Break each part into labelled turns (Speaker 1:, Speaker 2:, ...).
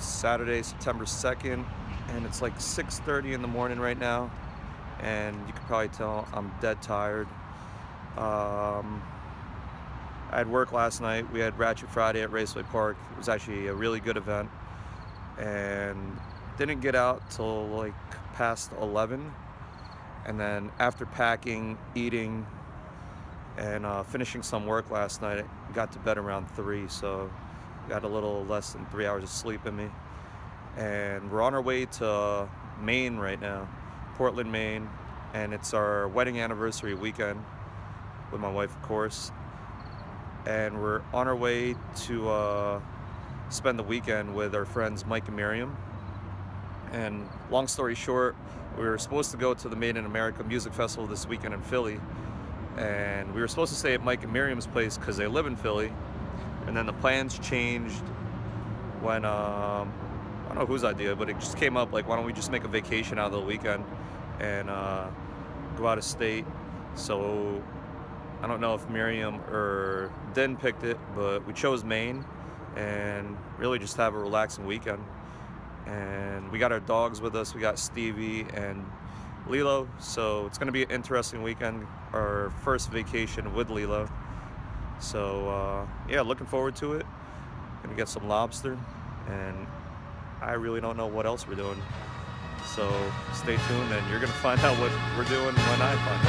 Speaker 1: Saturday, September 2nd, and it's like 6:30 in the morning right now, and you can probably tell I'm dead tired. I had work last night. We had Ratchet Friday at Raceway Park. It was actually a really good event, and didn't get out till like past 11, and then after packing, eating, and finishing some work last night, I got to bed around 3, so got a little less than 3 hours of sleep in me. And we're on our way to Maine right now, Portland, Maine, and it's our wedding anniversary weekend with my wife, of course. And we're on our way to spend the weekend with our friends Mike and Miriam. And long story short, we were supposed to go to the Made in America Music Festival this weekend in Philly, and we were supposed to stay at Mike and Miriam's place because they live in Philly. And then the plans changed when, I don't know whose idea, but it just came up like, why don't we just make a vacation out of the weekend and go out of state. So I don't know if Miriam or Den picked it, but we chose Maine and really just have a relaxing weekend. And we got our dogs with us. We got Stevie and Lilo, so it's gonna be an interesting weekend, our first vacation with Lilo. So yeah, looking forward to it. Gonna get some lobster, and I really don't know what else we're doing. So stay tuned, and you're gonna find out what we're doing when I find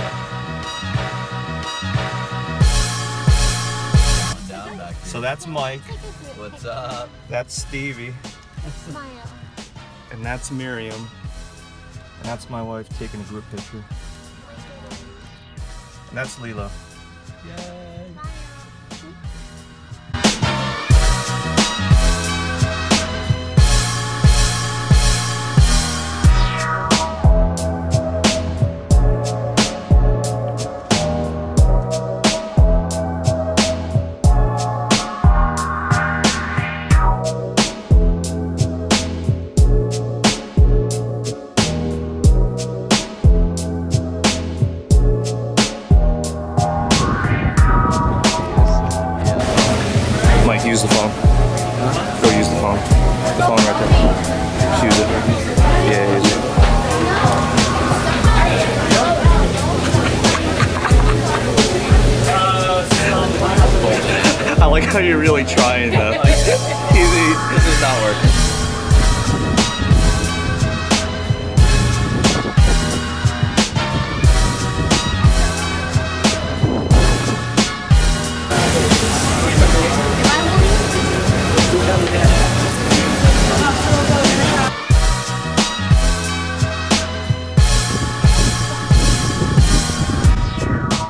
Speaker 1: out. So that's Mike.
Speaker 2: What's up?
Speaker 1: That's Stevie.
Speaker 3: Smile.
Speaker 1: And that's Miriam. And that's my wife taking a group picture. And that's Lilo.
Speaker 2: Yay!
Speaker 1: Mike, use the phone. Go use the phone. The phone right there. Just use it. Yeah, use it. I like how you're really trying though.
Speaker 2: This is not working.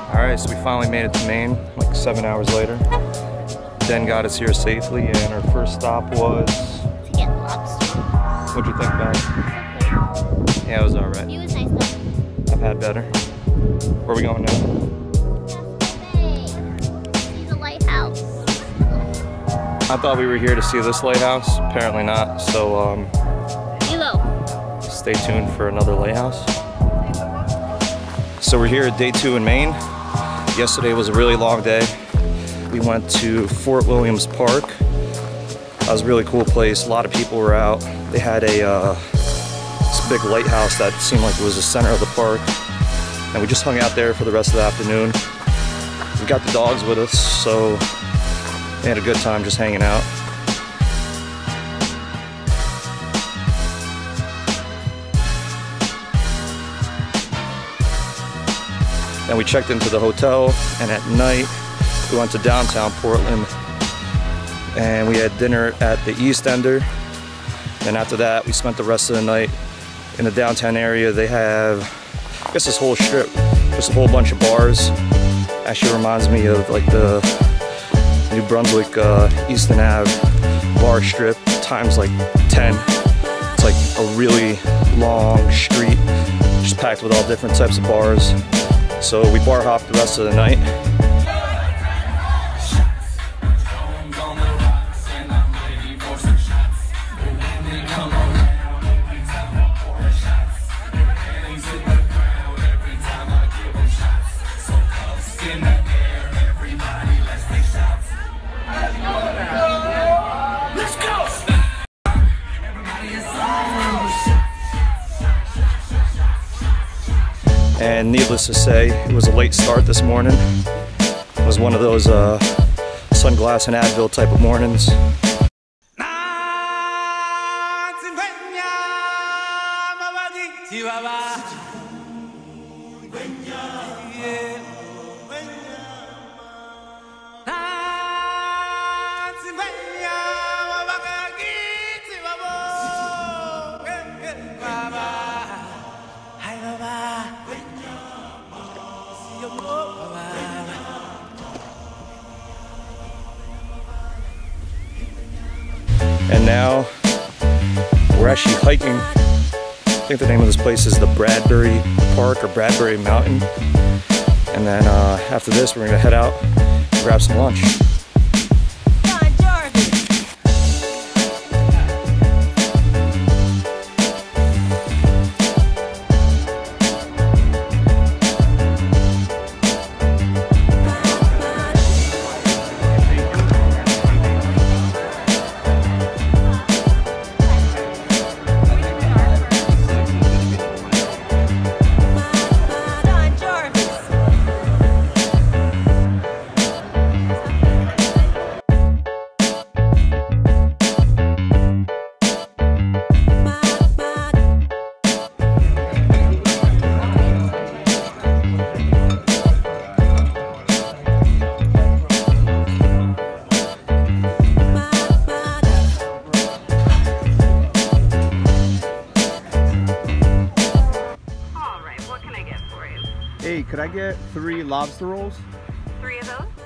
Speaker 1: Alright, so we finally made it to Maine, like 7 hours later. Den got us here safely, and our first stop was...
Speaker 3: To get lobster.
Speaker 1: What'd you think, Ben? Yeah, it was alright.
Speaker 3: It was nice though.
Speaker 1: I've had better. Where are we going now?
Speaker 3: See the lighthouse.
Speaker 1: I thought we were here to see this lighthouse. Apparently not, so
Speaker 3: Lilo.
Speaker 1: stay tuned for another lighthouse. So we're here at day 2 in Maine. Yesterday was a really long day. We went to Fort Williams Park. That was a really cool place. A lot of people were out. They had this big lighthouse that seemed like it was the center of the park. And we just hung out there for the rest of the afternoon. We got the dogs with us, so we had a good time just hanging out. Then we checked into the hotel, and at night we went to downtown Portland and we had dinner at the East Ender. And after that we spent the rest of the night in the downtown area. They have, I guess, this whole strip, just a whole bunch of bars. Actually reminds me of like the New Brunswick Easton Ave bar strip times like 10. It's like a really long street just packed with all different types of bars. So we bar hopped the rest of the night. And needless to say, it was a late start this morning. It was one of those sunglass and Advil type of mornings. And now we're actually hiking. I think the name of this place is the Bradbury Park or Bradbury Mountain. And then after this, we're gonna head out and grab some lunch.
Speaker 4: Hey, could I get 3 lobster rolls?
Speaker 5: 3 of those?